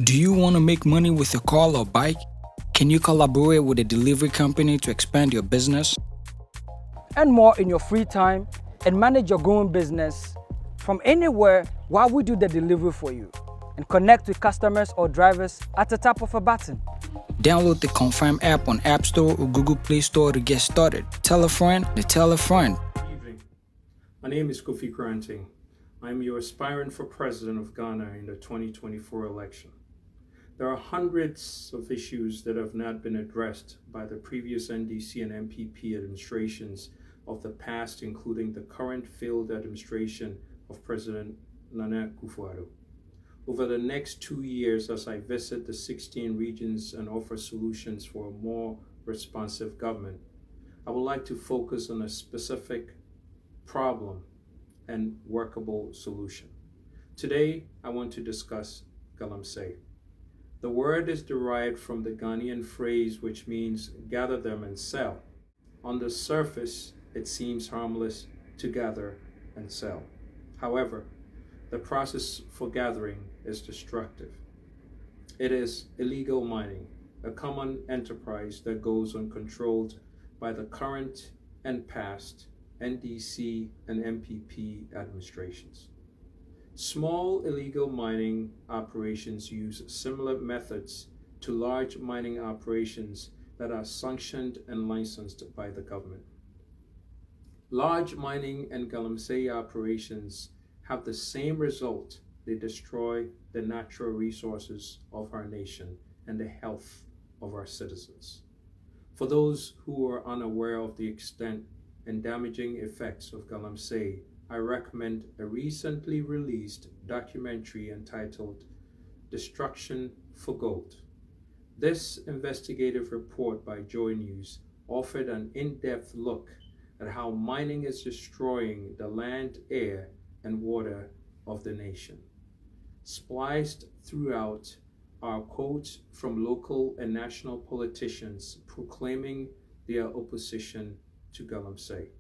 Do you want to make money with a car or bike? Can you collaborate with a delivery company to expand your business? Earn more in your free time and manage your growing business from anywhere while we do the delivery for you, and connect with customers or drivers at the tap of a button. Download the Confirm app on App Store or Google Play Store to get started. Tell a friend to tell a friend. Good evening. My name is Kofi Koranteng. I'm your aspirant for president of Ghana in the 2024 election. There are hundreds of issues that have not been addressed by the previous NDC and MPP administrations of the past, including the current failed administration of President Nana Akufo-Addo. Over the next 2 years, as I visit the 16 regions and offer solutions for a more responsive government, I would like to focus on a specific problem and workable solution. Today, I want to discuss Galamsey. The word is derived from the Ghanaian phrase which means gather them and sell. On the surface, it seems harmless to gather and sell. However, the process for gathering is destructive. It is illegal mining, a common enterprise that goes uncontrolled by the current and past NDC and MPP administrations. Small illegal mining operations use similar methods to large mining operations that are sanctioned and licensed by the government. Large mining and Galamsey operations have the same result. They destroy the natural resources of our nation and the health of our citizens. For those who are unaware of the extent and damaging effects of Galamsey, I recommend a recently released documentary entitled Destruction for Gold. This investigative report by Joy News offered an in-depth look at how mining is destroying the land, air, and water of the nation. Spliced throughout are quotes from local and national politicians proclaiming their opposition to Galamsey.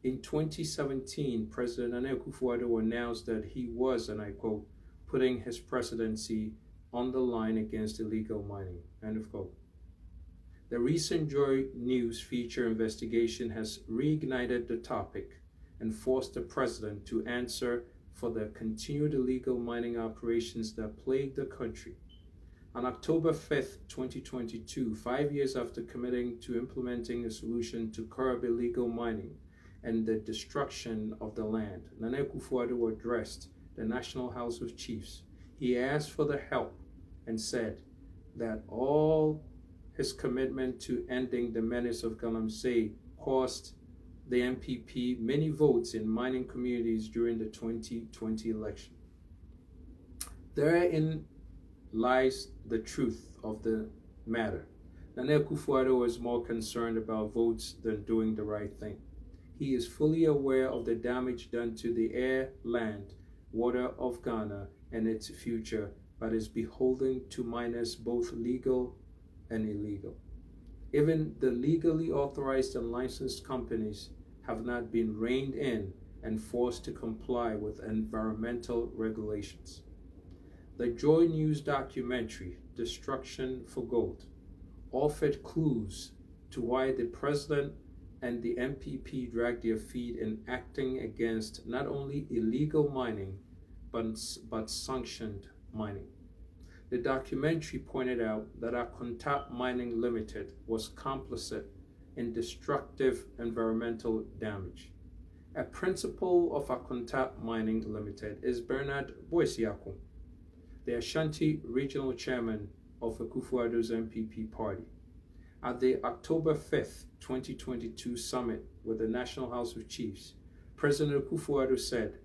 In 2017, President Nana Akufo-Addo announced that he was, and I quote, putting his presidency on the line against illegal mining, end of quote. The recent Joy News feature investigation has reignited the topic and forced the president to answer for the continued illegal mining operations that plague the country. On October 5th, 2022, 5 years after committing to implementing a solution to curb illegal mining and the destruction of the land, Nana Akufo-Addo addressed the National House of Chiefs. He asked for the help and said that all his commitment to ending the menace of Galamsey cost the MPP many votes in mining communities during the 2020 election. Therein lies the truth of the matter. Nana Akufo-Addo was more concerned about votes than doing the right thing. He is fully aware of the damage done to the air, land, water of Ghana and its future, but is beholden to miners both legal and illegal. Even the legally authorized and licensed companies have not been reined in and forced to comply with environmental regulations. The Joy News documentary, Destruction for Gold, offered clues to why the president and the MPP dragged their feet in acting against not only illegal mining, but sanctioned mining. The documentary pointed out that Akontap Mining Limited was complicit in destructive environmental damage. A principal of Akontap Mining Limited is Bernard Boisiako, the Ashanti Regional Chairman of Akufo-Addo's MPP party. At the October 5th, 2022 summit with the National House of Chiefs, President Akufo-Addo said,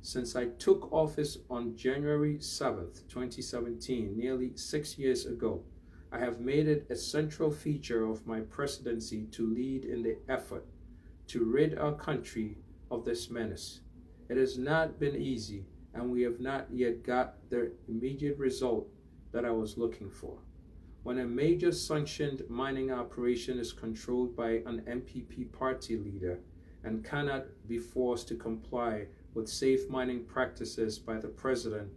"Since I took office on January 7th, 2017, nearly 6 years ago, I have made it a central feature of my presidency to lead in the effort to rid our country of this menace. It has not been easy, and we have not yet got the immediate result that I was looking for. When a major sanctioned mining operation is controlled by an MPP party leader and cannot be forced to comply with safe mining practices by the president,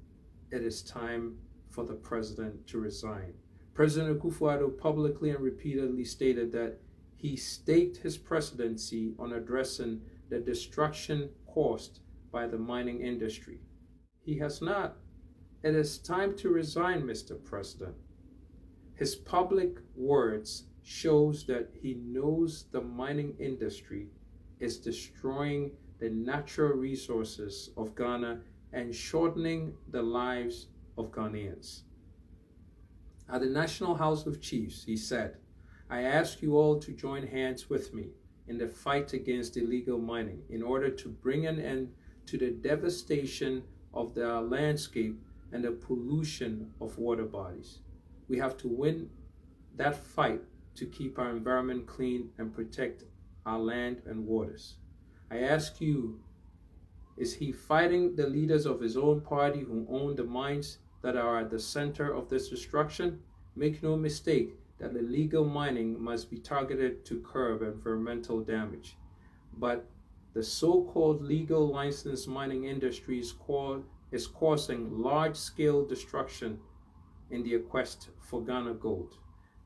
it is time for the president to resign. President Akufo-Addo publicly and repeatedly stated that he staked his presidency on addressing the destruction caused by the mining industry. He has not. It is time to resign, Mr. President. His public words shows that he knows the mining industry is destroying the natural resources of Ghana and shortening the lives of Ghanaians. At the National House of Chiefs, he said, "I ask you all to join hands with me in the fight against illegal mining in order to bring an end to the devastation of the landscape and the pollution of water bodies. We have to win that fight to keep our environment clean and protect our land and waters." I ask you, is he fighting the leaders of his own party who own the mines that are at the center of this destruction? Make no mistake that illegal mining must be targeted to curb environmental damage. But the so-called legal licensed mining industry is causing large-scale destruction in their quest for Ghana gold.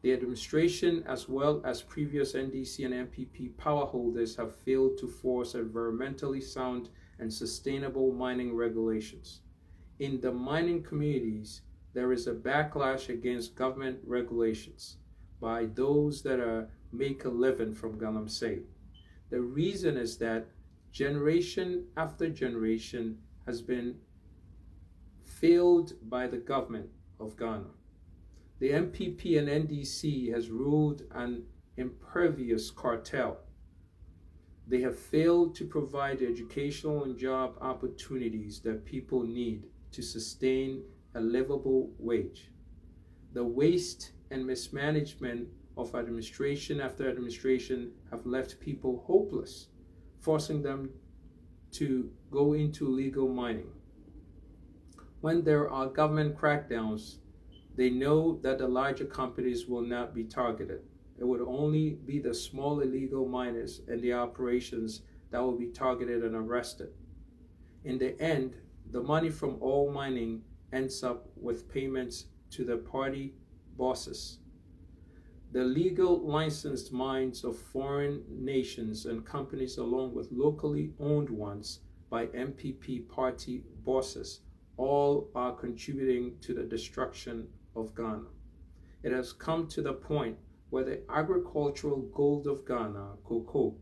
The administration, as well as previous NDC and MPP power holders, have failed to force environmentally sound and sustainable mining regulations. In the mining communities, there is a backlash against government regulations by those that make a living from Galamsey. The reason is that generation after generation has been failed by the government of Ghana. The MPP and NDC has ruled an impervious cartel. They have failed to provide educational and job opportunities that people need to sustain a livable wage. The waste and mismanagement of administration after administration have left people hopeless, forcing them to go into illegal mining. When there are government crackdowns, they know that the larger companies will not be targeted. It would only be the small illegal miners and the operations that will be targeted and arrested. In the end, the money from all mining ends up with payments to the party bosses. The legal licensed mines of foreign nations and companies, along with locally owned ones by MPP party bosses, all are contributing to the destruction of Ghana. It has come to the point where the agricultural gold of Ghana, cocoa,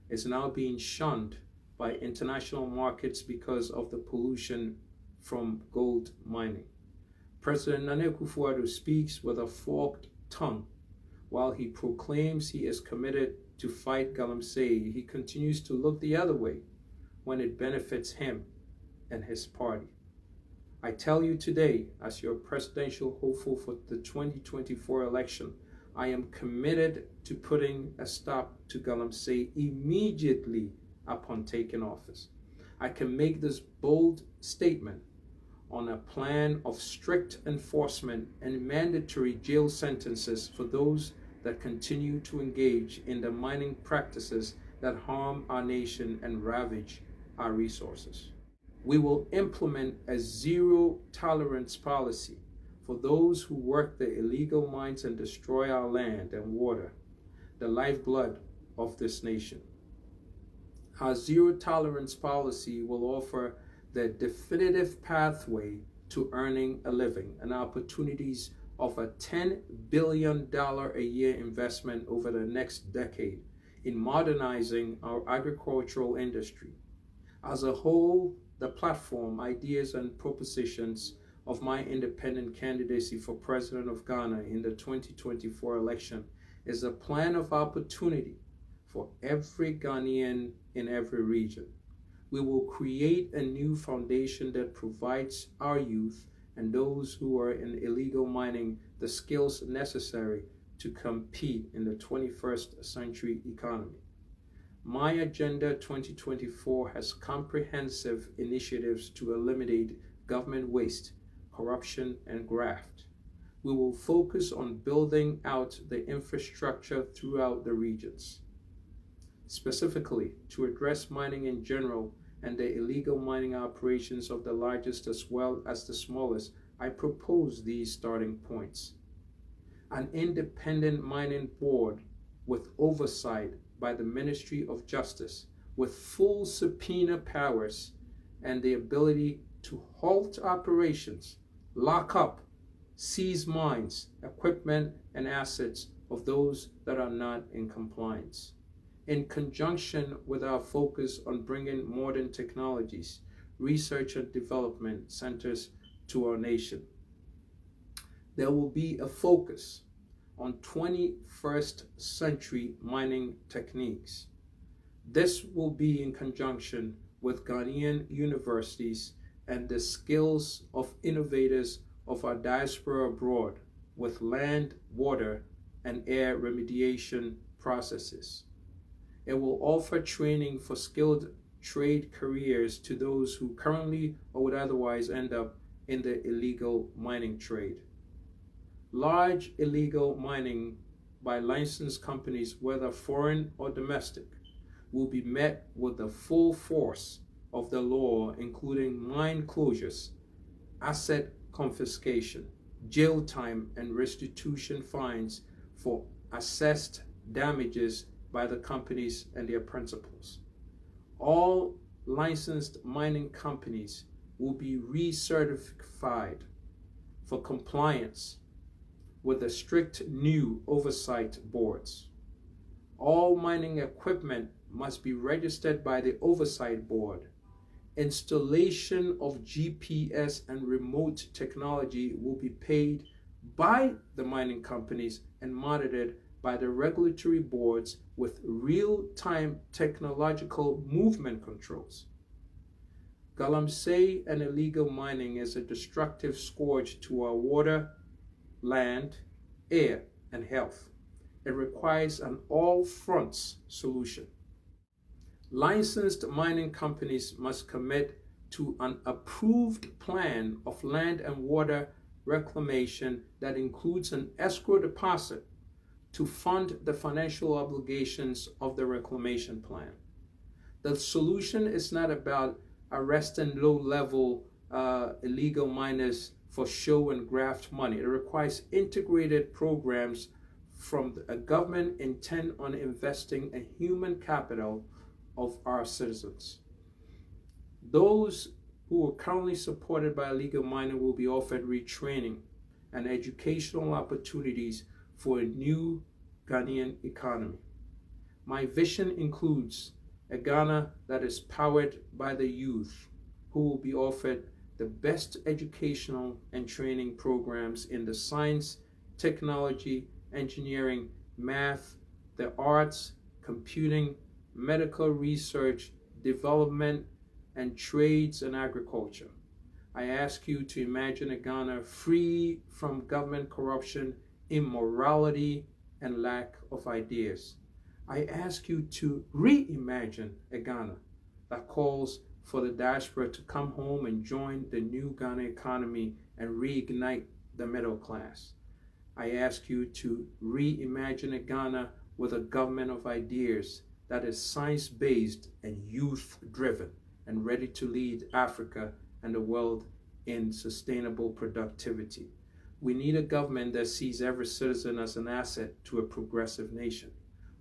is now being shunned by international markets because of the pollution from gold mining. President Nana Akufo-Addo speaks with a forked tongue. While he proclaims he is committed to fight Galamsey, he continues to look the other way when it benefits him and his party. I tell you today, as your presidential hopeful for the 2024 election, I am committed to putting a stop to Galamsey immediately upon taking office. I can make this bold statement on a plan of strict enforcement and mandatory jail sentences for those that continue to engage in the mining practices that harm our nation and ravage our resources. We will implement a zero-tolerance policy for those who work the illegal mines and destroy our land and water, the lifeblood of this nation. Our zero-tolerance policy will offer the definitive pathway to earning a living and opportunities of a $10 billion a year investment over the next decade in modernizing our agricultural industry. As a whole, the platform, ideas, and propositions of my independent candidacy for President of Ghana in the 2024 election is a plan of opportunity for every Ghanaian in every region. We will create a new foundation that provides our youth and those who are in illegal mining the skills necessary to compete in the 21st century economy. My Agenda 2024 has comprehensive initiatives to eliminate government waste, corruption, and graft. We will focus on building out the infrastructure throughout the regions. Specifically, to address mining in general and the illegal mining operations of the largest as well as the smallest, I propose these starting points. An independent mining board with oversight by the Ministry of Justice, with full subpoena powers and the ability to halt operations, lock up, seize mines, equipment, and assets of those that are not in compliance. In conjunction with our focus on bringing modern technologies, research and development centers to our nation, there will be a focus on 21st century mining techniques. This will be in conjunction with Ghanaian universities and the skills of innovators of our diaspora abroad with land, water, and air remediation processes. It will offer training for skilled trade careers to those who currently or would otherwise end up in the illegal mining trade. Large illegal mining by licensed companies, whether foreign or domestic, will be met with the full force of the law, including mine closures, asset confiscation, jail time, and restitution fines for assessed damages by the companies and their principals. All licensed mining companies will be recertified for compliance with the strict new oversight boards. All mining equipment must be registered by the oversight board. Installation of GPS and remote technology will be paid by the mining companies and monitored by the regulatory boards with real-time technological movement controls. Galamsey and illegal mining is a destructive scourge to our water, land, air, and health. It requires an all-fronts solution. Licensed mining companies must commit to an approved plan of land and water reclamation that includes an escrow deposit to fund the financial obligations of the reclamation plan. The solution is not about arresting low-level illegal miners for show and graft money. It requires integrated programs from a government intent on investing in human capital of our citizens. Those who are currently supported by illegal mining will be offered retraining and educational opportunities for a new Ghanaian economy. My vision includes a Ghana that is powered by the youth, who will be offered the best educational and training programs in the science, technology, engineering, math, the arts, computing, medical research, development, and trades and agriculture. I ask you to imagine a Ghana free from government corruption, immorality, and lack of ideas. I ask you to reimagine a Ghana that calls for the diaspora to come home and join the new Ghana economy and reignite the middle class. I ask you to reimagine a Ghana with a government of ideas that is science-based and youth-driven and ready to lead Africa and the world in sustainable productivity. We need a government that sees every citizen as an asset to a progressive nation.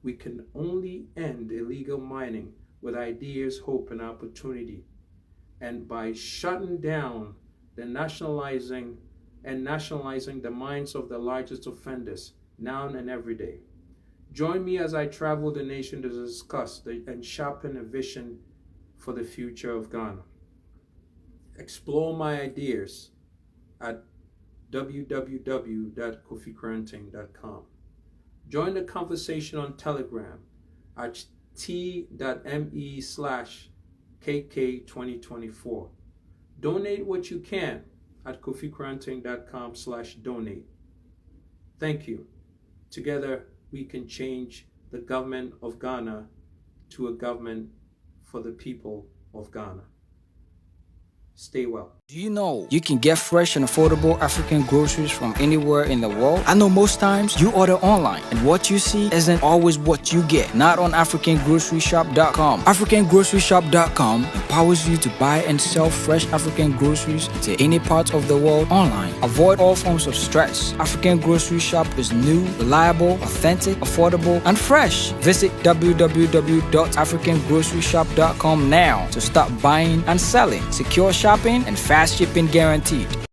We can only end illegal mining with ideas, hope, and opportunity, and by shutting down the nationalizing the minds of the largest offenders now and every day. Join me as I travel the nation to discuss and sharpen a vision for the future of Ghana. Explore my ideas at www.kofikoranteng.com. Join the conversation on Telegram at t.me/KK2024. Donate what you can at kofikoranteng.com/donate. Thank you. Together, we can change the government of Ghana to a government for the people of Ghana. Stay well. Do you know you can get fresh and affordable African groceries from anywhere in the world? I know most times you order online and what you see isn't always what you get. Not on AfricanGroceryShop.com. AfricanGroceryShop.com empowers you to buy and sell fresh African groceries to any part of the world online. Avoid all forms of stress. African Grocery Shop is new, reliable, authentic, affordable, and fresh. Visit www.africangroceryshop.com now to start buying and selling. Secure shopping and fast shipping guaranteed.